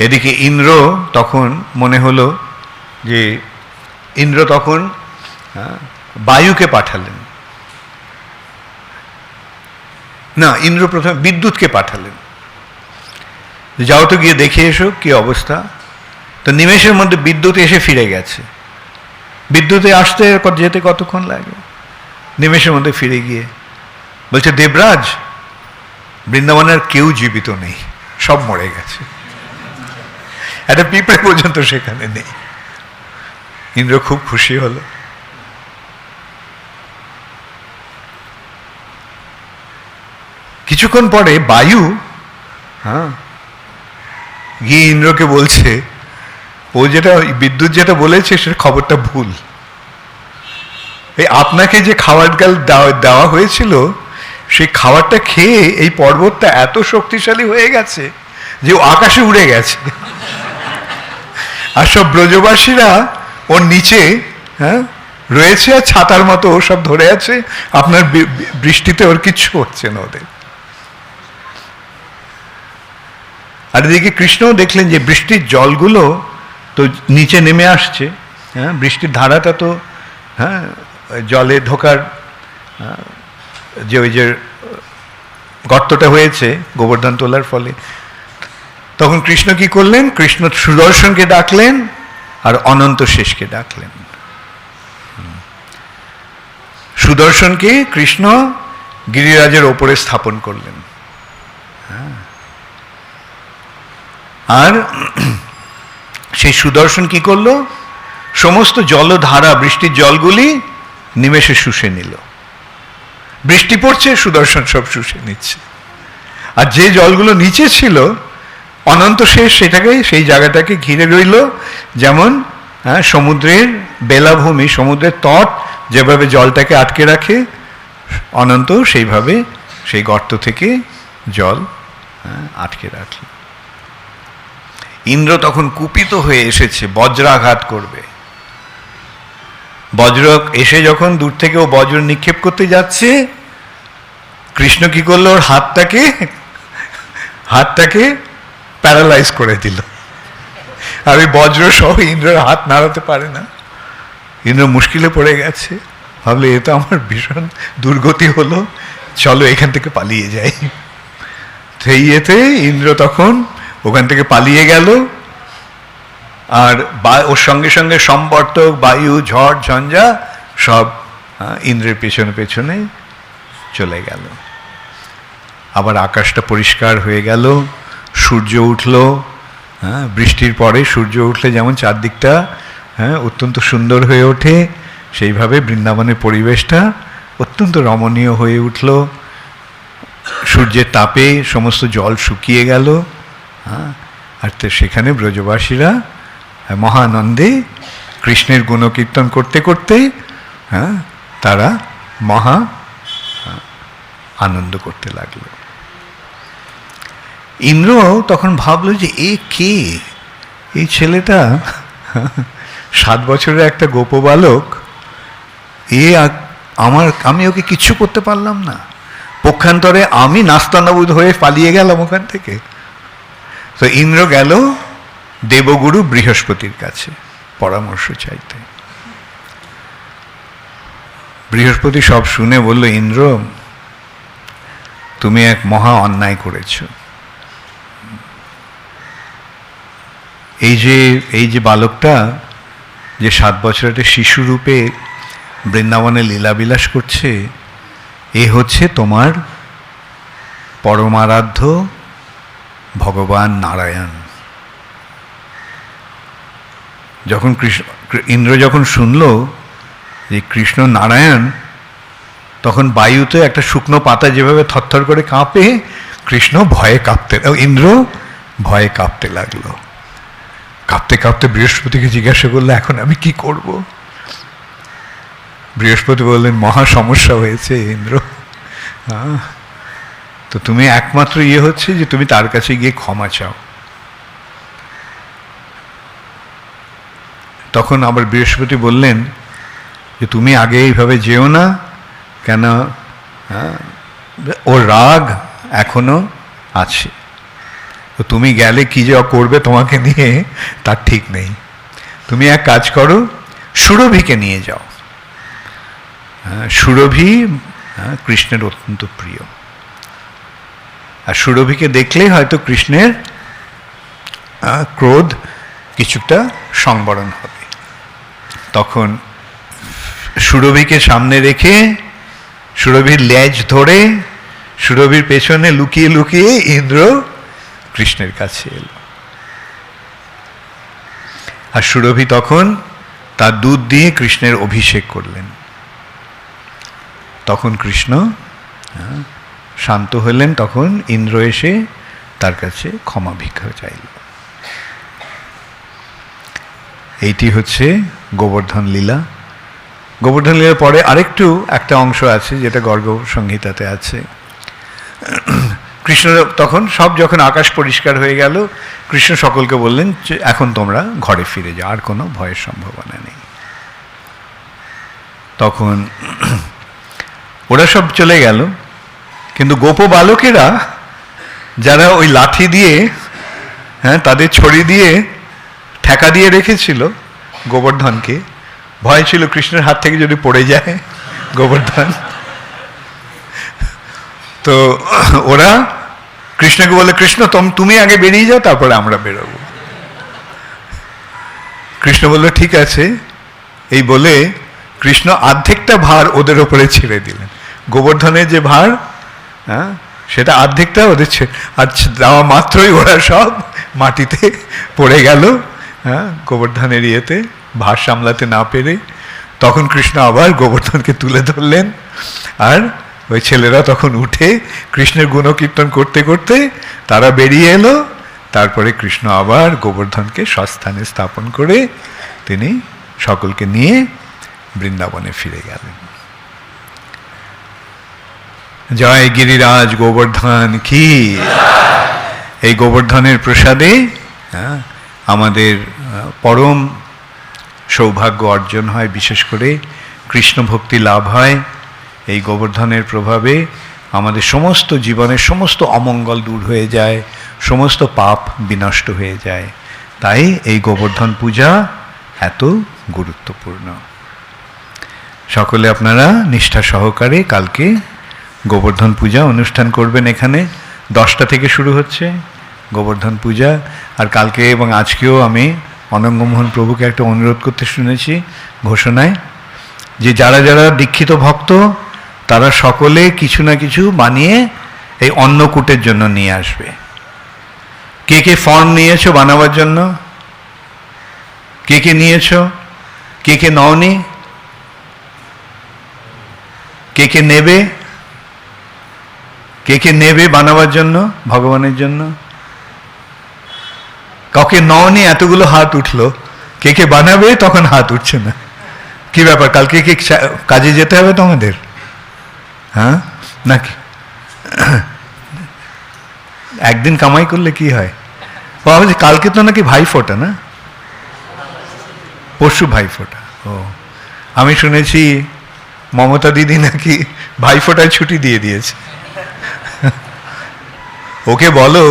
এদিকে ইন্দ্র তখন মনে হলো যে ইন্দ্র তখন বায়ুকে পাঠালেন, না ইন্দ্র প্রথমে বিদ্যুৎকে পাঠালেন, যাও তো গিয়ে দেখে এসো কি অবস্থা। তো নিমেষের মধ্যে বিদ্যুৎ এসে ফিরে গেছে। বিদ্যুতে আসতে যেতে কতক্ষণ লাগে, নিমেষের মধ্যে ফিরে গিয়ে বলছে, দেবরাজ, বৃন্দাবনের কেউ জীবিত নেই, সব মরে গেছে, একটা পিঁপড়ে পর্যন্ত সেখানে নেই। ইন্দ্র খুব খুশি হলো। কিছুক্ষণ পরে বায়ু গিয়ে ইন্দ্রকে বলছে, ও যেটা বিদ্যুৎ যেটা বলেছে সেটা খবরটা ভুল। এই আপনাকে যে খাবারগাল দেওয়া হয়েছিল সেই খাবারটা খেয়ে এই পর্বতটা এত শক্তিশালী হয়ে গেছে যে ও আকাশে উড়ে গেছে। আর সব ব্রজবাসীরা ওর নিচে রয়েছে, আর ছাতার মতো ও সব ধরে আছে, আপনার বৃষ্টিতে ওর কিচ্ছু হচ্ছে না ওদের। আর এদিকে কৃষ্ণও দেখলেন যে বৃষ্টির জলগুলো তো নিচে নেমে আসছে, বৃষ্টির ধারাটা তো জলে ঢোকার যে ওই যে গর্তটা হয়েছে গোবর্ধন তোলার ফলে। তখন কৃষ্ণ কি করলেন? কৃষ্ণ সুদর্শনকে ডাকলেন আর অনন্ত শেষকে ডাকলেন। সুদর্শনকে কৃষ্ণ গিরিরাজের ওপরে স্থাপন করলেন, আর সেই সুদর্শন কি করলো? সমস্ত জলধারা, বৃষ্টির জলগুলি নিমেষে শুষে নিল। বৃষ্টি পড়ছে, সুদর্শন সব শুষে নিচ্ছে। আর যে জলগুলো নিচে ছিল অনন্ত শেষ, সেটাকে সেই জায়গাটাকে ঘিরে রইল, যেমন সমুদ্রের বেলাভূমি, সমুদ্রের তট যেভাবে জলটাকে আটকে রাখে, অনন্ত সেইভাবে সেই গর্ত থেকে জল আটকে রাখল। ইন্দ্র তখন কুপিত হয়ে এসেছে, বজ্রাঘাত করবে। বজ্র এসে যখন দূর থেকে ও বজ্র নিক্ষেপ করতে যাচ্ছে, কৃষ্ণ কি করলো? ওর হাতটাকে প্যারালাইজ করে দিল। আর ওই বজ্র সহ ইন্দ্রের হাত নাড়াতে পারে না। ইন্দ্র মুশকিলে পড়ে গেছে, ভাবলে এ তো আমার ভীষণ দুর্গতি হলো, চলো এখান থেকে পালিয়ে যাই। সেই এতে ইন্দ্র তখন ওখান থেকে পালিয়ে গেল, আর ওর সঙ্গে সঙ্গে সম্বর্তক, বায়ু, ঝড়, ঝঞ্ঝা সব ইন্দ্রের পেছনে পেছনে চলে গেল। আবার আকাশটা পরিষ্কার হয়ে গেল, সূর্য উঠল। বৃষ্টির পরে সূর্য উঠলে যেমন চারদিকটা অত্যন্ত সুন্দর হয়ে ওঠে, সেইভাবে বৃন্দাবনের পরিবেশটা অত্যন্ত রমণীয় হয়ে উঠল। সূর্যের তাপে সমস্ত জল শুকিয়ে গেল, আর তো সেখানে ব্রজবাসীরা মহানন্দে কৃষ্ণের গুণকীর্তন করতে করতে তারা মহা আনন্দ করতে লাগলো। ইন্দ্র তখন ভাবলো যে এ কে? এই ছেলেটা 7 বছরের একটা গোপ বালক, আমি ওকে কিচ্ছু করতে পারলাম না। পক্ষান্তরে আমি নাস্তানাবুদ হয়ে পালিয়ে গেলাম ওখান থেকে। তো ইন্দ্র গেল দেবগুরু বৃহস্পতির কাছে পরামর্শ চাইতে। বৃহস্পতি সব শুনে বলল, ইন্দ্র তুমি এক মহা অন্যায় করেছ। এই যে বালকটা যে 7 বছর একটা শিশু রূপে বৃন্দাবনে লীলাবিলাস করছে, এ হচ্ছে তোমার পরমারাধ্য ভগবান নারায়ণ। যখন ইন্দ্র যখন শুনল যে কৃষ্ণ নারায়ণ, তখন বায়ুতে একটা শুকনো পাতা যেভাবে থরথর করে কাঁপে, কৃষ্ণ ভয়ে ইন্দ্র ভয়ে কাঁপতে লাগলো। কাঁপতে কাঁপতে বৃহস্পতিকে জিজ্ঞাসা করলো, এখন আমি কি করব? বৃহস্পতি বললেন, মহা সমস্যা হয়েছে ইন্দ্র। তো তুমি একমাত্র হচ্ছে যে তুমি তার কাছে গিয়ে ক্ষমা চাও। তখন আবার বৃহস্পতি বললেন যে তুমি আগে এইভাবে যেও না, কেন ওর রাগ এখনো আছে। তো তুমি গেলে কি যা করবে তোমাকে নিয়ে তার ঠিক নেই। তুমি এক কাজ করো, সুরভিকে নিয়ে যাও। সুরভি কৃষ্ণের অত্যন্ত প্রিয়, আর সুরভিকে দেখলে হয়তো কৃষ্ণের ক্রোধ কিছুটা সংবরণ হবে। তখন সুরভিকে সামনে রেখে সুরভির লেজ ধরে সুরভির পেছনে লুকিয়ে লুকিয়ে ইন্দ্র কৃষ্ণের কাছে এলো। আর সুরভি তখন তার দুধ দিয়ে কৃষ্ণের অভিষেক করলেন। তখন কৃষ্ণ শান্ত হলেন, তখন ইন্দ্র এসে তার কাছে ক্ষমা ভিক্ষা চাইল। এইটি হচ্ছে গোবর্ধন লীলা। গোবর্ধন লীলার পরে আরেকটু একটা অংশ আছে যেটা গর্গ সংহিতাতে আছে। কৃষ্ণ তখন যখন আকাশ পরিষ্কার হয়ে গেল, কৃষ্ণ সকলকে বললেন যে এখন তোমরা ঘরে ফিরে যাও, আর কোনো ভয়ের সম্ভাবনা নেই। তখন ওরা সব চলে গেল, কিন্তু গোপ বালকেরা যারা ওই লাঠি দিয়ে, তাদের ছড়ি দিয়ে ঠেকা দিয়ে রেখেছিল গোবর্ধনকে, ভয় ছিল কৃষ্ণের হাত থেকে যদি পড়ে যায় গোবর্ধন, তো ওরা কৃষ্ণকে বলে, কৃষ্ণ তুমি আগে বেরিয়ে যাও, তারপরে আমরা বেরোবো। কৃষ্ণ বলল ঠিক আছে। এই বলে কৃষ্ণ অর্ধেকটা ভার ওদের ওপরে ছেড়ে দিলেন। গোবর্ধনের যে ভার, সেটা অর্ধেকটা ওদের আর দেওয়া মাত্রই ওরা সব মাটিতে পড়ে গেল, গোবর্ধনের ইয়েতে ভার সামলাতে না পেরে। তখন কৃষ্ণ আবার গোবর্ধনকে তুলে ধরলেন, আর ওই ছেলেরা তখন উঠে কৃষ্ণের গুণকীর্তন করতে করতে তারা বেরিয়ে এলো। তারপরে কৃষ্ণ আবার গোবর্ধনকে স্বস্থানে স্থাপন করে তিনি সকলকে নিয়ে বৃন্দাবনে ফিরে গেলেন। জয় গিরিরাজ গোবর্ধন কি। এই গোবর্ধনের প্রসাদে আমাদের পরম সৌভাগ্য অর্জন হয়, বিশেষ করে কৃষ্ণ ভক্তি লাভ হয়। এই গোবর্ধনের প্রভাবে আমাদের সমস্ত জীবনের সমস্ত অমঙ্গল দূর হয়ে যায়, সমস্ত পাপ বিনষ্ট হয়ে যায়। তাই এই গোবর্ধন পূজা এত গুরুত্বপূর্ণ। সকলে আপনারা নিষ্ঠা সহকারে কালকে গোবর্ধন পূজা অনুষ্ঠান করবেন। এখানে 10টা থেকে শুরু হচ্ছে গোবর্ধন পূজা। আর কালকে এবং আজকেও আমি অনঙ্গমোহন প্রভুকে একটা অনুরোধ করতে শুনেছি ঘোষণায়, যে যারা যারা দীক্ষিত ভক্ত তারা সকলে কিছু না কিছু বানিয়ে এই অন্নকূটের জন্য নিয়ে আসবে। কে কে ফর্ম নিয়েছো বানাবার জন্য? কে কে নিয়েছো? কে কে নওনি? কে কে নেবে? কে কে নেবে বানাবার জন্য ভগবানের জন্য? কাউকে নওনি, এতগুলো হাত উঠলো। কে কে বানাবে? তখন হাত উঠছে না। কি ব্যাপার, কালকে কি কাজে যেতে হবে তোমাদের? নাকি একদিন কামাই করলে কি হয়? ভাবছি কালকে তো নাকি ভাইফোঁটা, না পরশু ভাইফোঁটা। ও, আমি শুনেছি মমতা দিদি নাকি ভাইফোঁটায় ছুটি দিয়ে দিয়েছে। ওকে বলো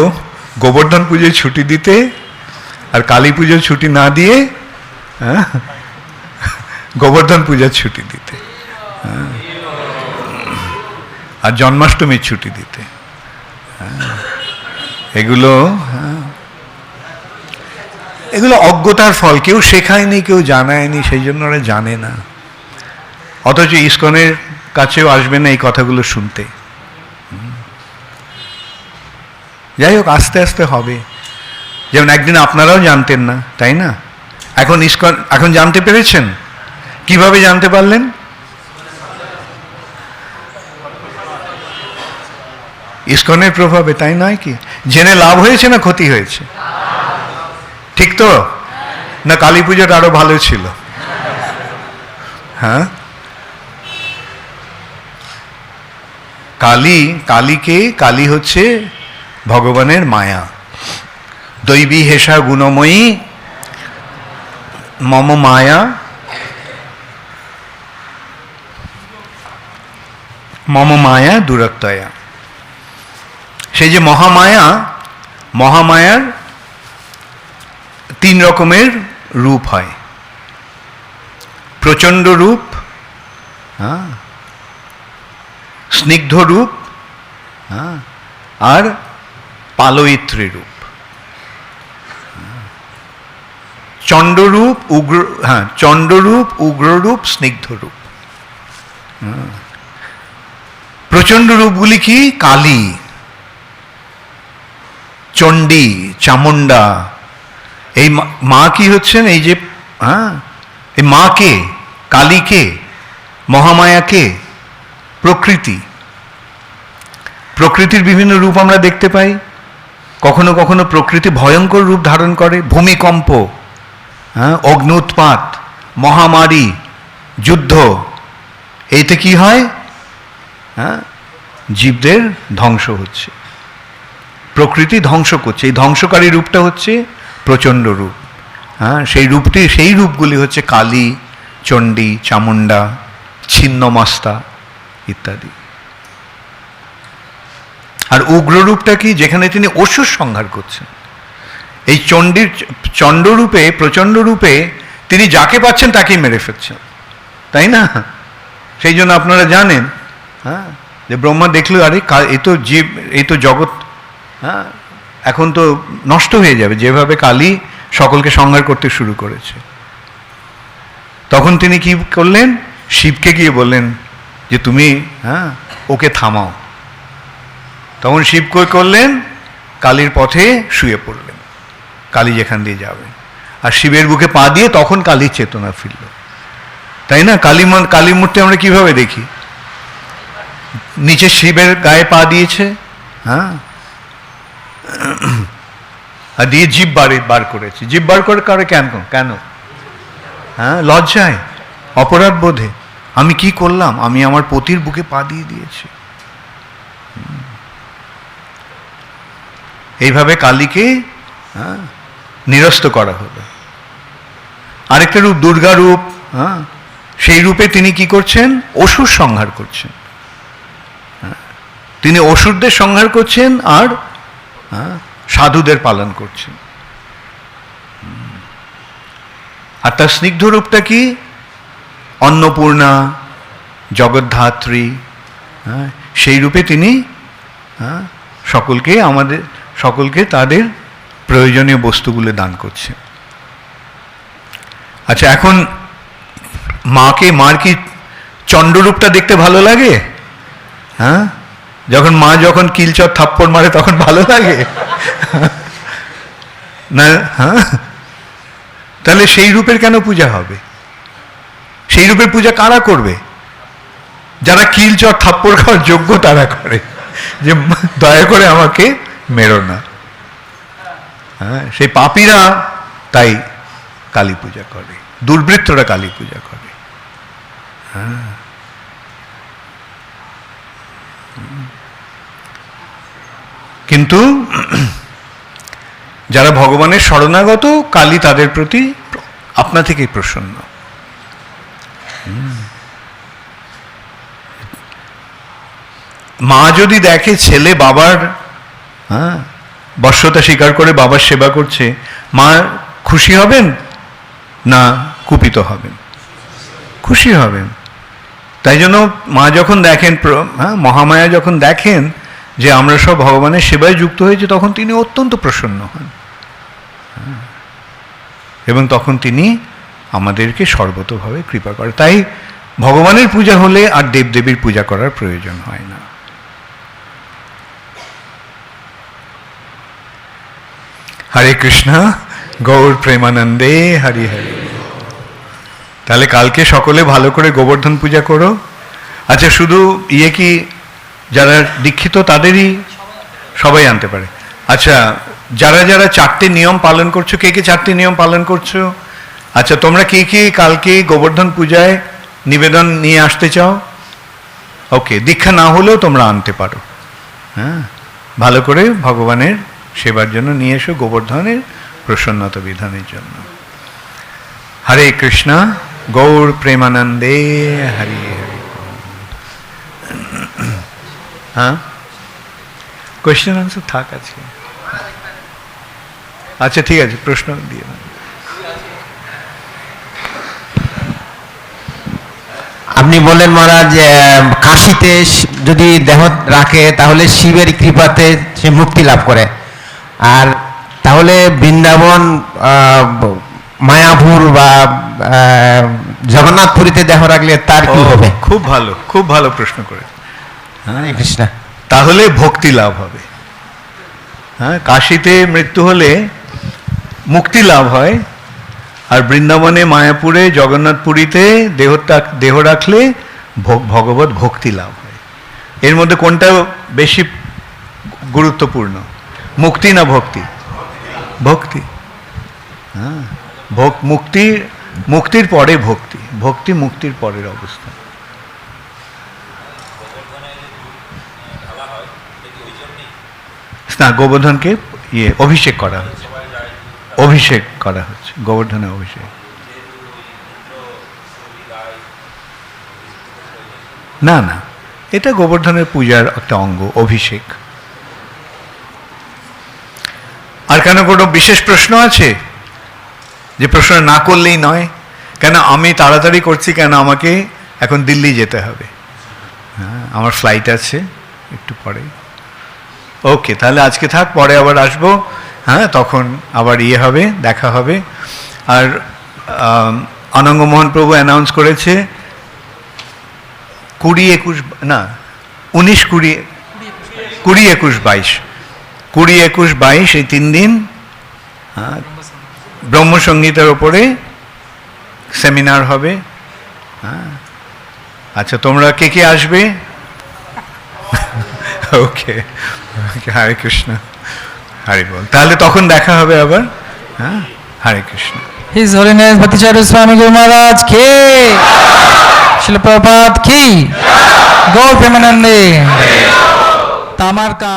গোবর্ধন পুজোয় ছুটি দিতে, আর কালী পুজোর ছুটি না দিয়ে গোবর্ধন পূজার ছুটি দিতে, আর জন্মাষ্টমীর ছুটি দিতে। এগুলো অজ্ঞতার ফল। কেউ শেখায়নি, কেউ জানায়নি, সেই জন্য ওরা জানে না। অথচ ইস্কনের কাছেও আসবে না এই কথাগুলো শুনতে। যাই হোক, আস্তে আস্তে হবে। যেমন একদিন আপনারাও জানতেন না, তাই না? এখন জানতে পেরেছেন। কিভাবে জানতে পারলেন? ইস্কনের প্রভাবে, তাই নয় কি? জেনে লাভ হয়েছে না ক্ষতি হয়েছে? ঠিক তো না? কালী পুজোটা আরো ভালো ছিল। কালী হচ্ছে ভগবানের মায়া। দৈবী হেষা গুণময়ী মম মায়া দূরত্বয়া। সেই যে মহামায়ার 3 রকমের রূপ হয়। প্রচণ্ড রূপ, স্নিগ্ধ রূপ, আর পালয়িত্রী রূপ। চণ্ডরূপ, উগ্ররূপ, স্নিগ্ধ রূপ। প্রচণ্ড রূপগুলি কি? কালী, চণ্ডী, চামুণ্ডা। এই মা কি হচ্ছেন? এই যে এই মা কে? কালী কে? মহামায়া কে? প্রকৃতি। প্রকৃতির বিভিন্ন রূপ আমরা দেখতে পাই। কখনো কখনো প্রকৃতি ভয়ঙ্কর রূপ ধারণ করে, ভূমিকম্প, অগ্নি উৎপাত, মহামারী, যুদ্ধ। এইতে কি হয়? জীবদের ধ্বংস হচ্ছে, প্রকৃতি ধ্বংস করছে। এই ধ্বংসকারী রূপটা হচ্ছে প্রচণ্ড রূপ। সেই রূপগুলি হচ্ছে কালী, চণ্ডী, চামুণ্ডা, ছিন্নমস্তা ইত্যাদি। আর উগ্র রূপটা কি? যেখানে তিনি অসুর সংহার করছেন। এই চণ্ডরূপে, প্রচণ্ড রূপে তিনি যাকে পাচ্ছেন তাকেই মেরে ফেলছেন, তাই না? সেই জন্য আপনারা জানেন যে ব্রহ্মা দেখলো, আরে এই তো জীব, এই তো জগৎ এখন তো নষ্ট হয়ে যাবে, যেভাবে কালী সকলকে সংহার করতে শুরু করেছে। তখন তিনি কি করলেন? শিবকে গিয়ে বললেন যে তুমি ওকে থামাও। তখন শিব কই করলেন? কালীর পথে শুয়ে পড়লেন, কালী যেখান দিয়ে যাবে, আর শিবের বুকে পা দিয়ে তখন কালীর চেতনা ফিরল, তাই না? কালী মূর্তি আমরা কিভাবে দেখি? নিচে শিবের গায়ে পা দিয়েছে, আর দিয়ে জিভ বার করেছে। জিভ বার করে কেন? লজ্জায়, অপরাধ বোধে। আমি কি করলাম? আমি আমার পতির বুকে পা দিয়ে দিয়েছি। এইভাবে কালীকে নিরস্ত করা হলো। আরেকটা রূপ দুর্গা রূপ, সেই রূপে তিনি কি করছেন? অসুর সংহার করছেন। তিনি অসুরদের সংহার করছেন আর সাধুদের পালন করছেন। আর তার স্নিগ্ধ রূপটা কি? অন্নপূর্ণা, জগদ্ধাত্রী। সেই রূপে তিনি সকলকে তাদের প্রয়োজনীয় বস্তুগুলো দান করছেন। আচ্ছা, এখন মার কি চণ্ডরূপটা দেখতে ভালো লাগে? যখন কিলচর থাপ্পড় মারে তখন ভালো লাগে না? তাহলে সেই রূপের কেন পূজা হবে? সেই রূপের পূজা কারা করবে? যারা কিলচর থাপ্পড় খাওয়ার যোগ্য তারা করে, যে দয়া করে আমাকে মেরো না। সেই পাপীরা তাই কালী পূজা করে, দুর্বৃত্তরা কালী পূজা করে। কিন্তু যারা ভগবানের শরণাগত, কালী তাদের প্রতি আপনা থেকেই প্রসন্ন। মা যদি দেখে ছেলে বাবার বশ্যতা স্বীকার করে বাবার সেবা করছে, মা খুশি হবেন না কুপিত হবেন? খুশি হবেন। তাই জন্য মা যখন দেখেন, মহামায়া যখন দেখেন যে আমরা সব ভগবানের সেবায় যুক্ত হয়েছে, তখন তিনি অত্যন্ত প্রসন্ন হন, এবং তখন তিনি আমাদেরকে সর্বতোভাবে কৃপা করে। তাই ভগবানের পূজা হলে আর দেবদেবীর পূজা করার প্রয়োজন হয় না। হরে কৃষ্ণ, গৌর প্রেমানন্দে, হরি হরি। তাহলে কালকে সকলে ভালো করে গোবর্ধন পূজা করো। আচ্ছা, শুধু কি যারা দীক্ষিত তাদেরই সবাই আনতে পারে? আচ্ছা, যারা যারা 4টে নিয়ম পালন করছো, কে 4টে নিয়ম পালন করছো? আচ্ছা, তোমরা কে কালকে গোবর্ধন পূজায় নিবেদন নিয়ে আসতে চাও? ওকে, দীক্ষা না হলেও তোমরা আনতে পারো। ভালো করে ভগবানের সেবার জন্য নিয়ে এসো, গোবর্ধনের প্রসন্নতা বিধানের জন্য। হরে কৃষ্ণ, গৌর প্রেমানন্দে, হরি হরি। কোয়েশ্চেন আনসার থাক আছে। আচ্ছা, ঠিক আছে, প্রশ্ন দিয়ে। আপনি বললেন মহারাজ, কাশীতে যদি দেহ রাখে তাহলে শিবের কৃপাতে সে মুক্তি লাভ করে, আর তাহলে বৃন্দাবন, মায়াপুর বা জগন্নাথপুরীতে দেহ রাখলে তার কি হবে? খুব ভালো প্রশ্ন করে। হরে কৃষ্ণ। তাহলে ভক্তি লাভ হবে। কাশীতে মৃত্যু হলে মুক্তি লাভ হয়, আর বৃন্দাবনে, মায়াপুরে, জগন্নাথপুরীতে দেহ রাখলে ভগবত ভক্তি লাভ হয়। এর মধ্যে কোনটা বেশি গুরুত্বপূর্ণ, মুক্তি না ভক্তি? ভক্তি। হ্যাঁ, মুক্তির পরে ভক্তি, ভক্তি মুক্তির পরের অবস্থা। না, গোবর্ধনকে অভিষেক করা হচ্ছে, অভিষেক করা হচ্ছে, গোবর্ধনের অভিষেক। না না, এটা গোবর্ধনের পূজার একটা অঙ্গ, অভিষেক। আর কেন কোনো বিশেষ প্রশ্ন আছে যে প্রশ্ন না করলেই নয়? কেন আমি তাড়াতাড়ি করছি, কেন আমাকে এখন দিল্লি যেতে হবে? হ্যাঁ, আমার ফ্লাইট আছে একটু পরে। ওকে, তাহলে আজকে থাক, পরে আবার আসবো। হ্যাঁ, তখন আবার হবে, দেখা হবে। আর অনঙ্গমোহন প্রভু অ্যানাউন্স করেছে 20-21 না 19-20 20-21-22 20-21-22 এই 3 দিন ব্রহ্মসঙ্গীতের ওপরে সেমিনার হবে। হ্যাঁ, আচ্ছা, তোমরা কে কে আসবে? ওকে, হরে কৃষ্ণ, হরি বল। তাহলে তখন দেখা হবে আবার। হ্যাঁ, হরে Krishna. His Holiness Bhattacharya Swami Guru Maharaj ki, Srila Prabhupada ki, Gaur Premanande, Tamar ka